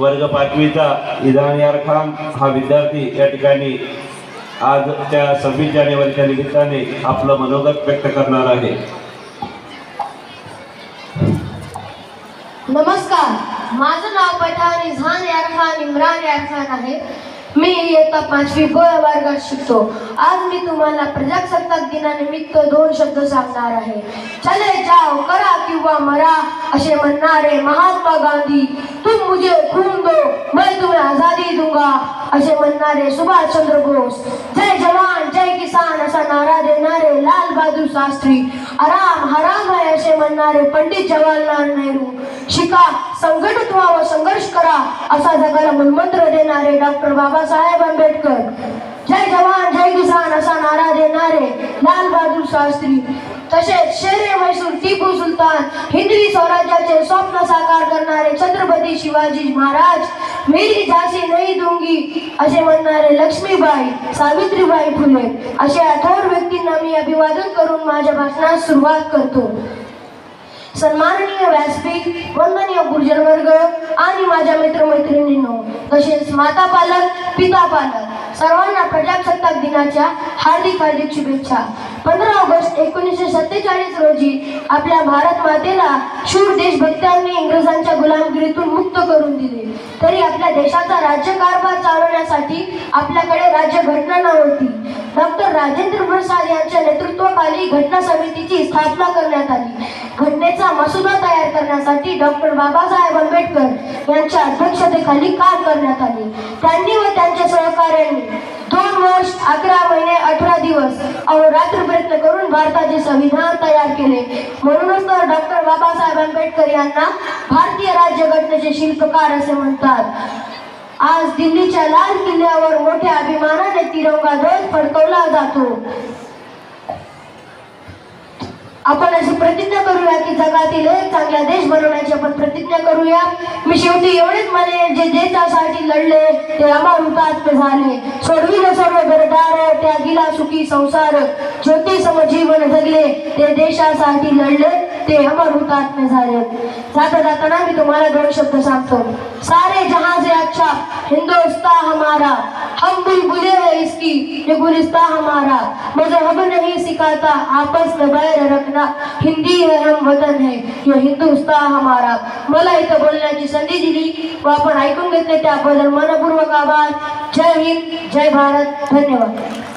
वर्ग 5वीचा इदान यार खान हा विद्यार्थी या ठिकाणी आज त्या 26 जानेवारीच्या निमित्ताने आपलं मनोगत व्यक्त करणार आहे। नमस्कार, माझं नाव पठाण इझान यार खान इम्रान यार खान आहे। मी इयत्ता 5वी ब वर्गात शिकतो। आज मी तुम्हाला प्रजासत्ताक दिनानिमित्त 2 शब्द सांगणार आहे। चले जाओ करा किंवा मरा असे म्हणणारे महात्मा गांधी, तुम मुझे खून दो मैं तुम्हें आजादी दूंगा असे म्हणणारे सुभाष चंद्र बोस, जय जवान जय किसान असा नारा देणारे लाल बहादूर शास्त्री, आराम हराम है असे म्हणणारे पंडित जवाहरलाल नेहरू, शिका संघटित व्हावं संघर्ष करा असा जगाला मूलमंत्र देणारे डॉक्टर बाबासाहेब आंबेडकर, जय जवान जय किसान असा नारा देणारे लाल बहादूर शास्त्री, तसेच शेरे मैसूर टिपू सुलतान, हिंदवी स्वराज्याचे स्वप्न साकार करणारे छत्रपती शिवाजी महाराज, मेरी झांसी नहीं दूंगी असे म्हणणारे लक्ष्मीबाई, सावित्रीबाई फुले अशा थोर व्यक्तींना मी अभिवादन करून माझ्या भाषणास सुरुवात करतो। सन्माननीय व्यासपीठ, वंदनीय गुरुजन वर्ग आणि माझ्या मित्रमैत्रिणींनो, तसेच माता पालक पिता पालक सर्वांना प्रजासत्ताक दिनाच्या हार्दिक हार्दिक शुभेच्छा। 15 ऑगस्ट 1947 रोजी आपल्या भारत मातेला शूर देशभक्तांनी इंग्रजांच्या गुलामगिरीतून मुक्त करून दिले, तरी आपल्या देशाचा राज्यकारभार चालवण्यासाठी आपल्याकडे राज्यघटना नव्हती। डॉक्टर राजेंद्र प्रसाद यांच्या नेतृत्वाखाली घटना समितीची स्थापना करण्यात आली। घटनेचा मसुदा तयार करण्यासाठी डॉक्टर बाबासाहेब आंबेडकर यांच्या अध्यक्षतेखाली काम करण्यात आले। त्यांनी व त्यांच्या सहकाऱ्यांनी 2 वर्ष 11 महिने 18 दिवस अहोरात्र प्रयत्न करून भारताचे संविधान तयार केले। म्हणूनच तर डॉक्टर बाबासाहेब आंबेडकर यांना भारतीय राज्यघटनेचे शिल्पकार असे म्हणतात। आज दिल्लीच्या लाल किल्ल्यावर मोठ्या अभिमानाने तिरंगा ध्वज फडकवला जातो। आपण अशी प्रतिज्ञा करूया की जगातील एक चांगला देश बनवण्याची आपण प्रतिज्ञा करूया। मी शेवटी एवढेच म्हणेन, जे देशासाठी लढले ते अमर हुतात्मे झाले, सोडविले सर्व घरदार त्यागिला सुखी संसार, ज्योती सम जीवन जगले ते देशासाठी लढले ते अमर हुतात्मे झाले। जाता जाताना मी तुम्हाला 2 शब्द सांगतो। सारे जहां से अच्छा हिंदुस्तान हमारा, हम बुलबुले हैं इसकी ये गुलिस्तान हमारा, मजहब नहीं सिखाता आपस में बैर रखना, हिंदी है हम वतन है ये हिंदुस्तान हमारा। मला इथं बोलण्याची संधी दिली व आपण ऐकून घेतले त्याबद्दल मनपूर्वक आभार। जय हिंद जय भारत, धन्यवाद।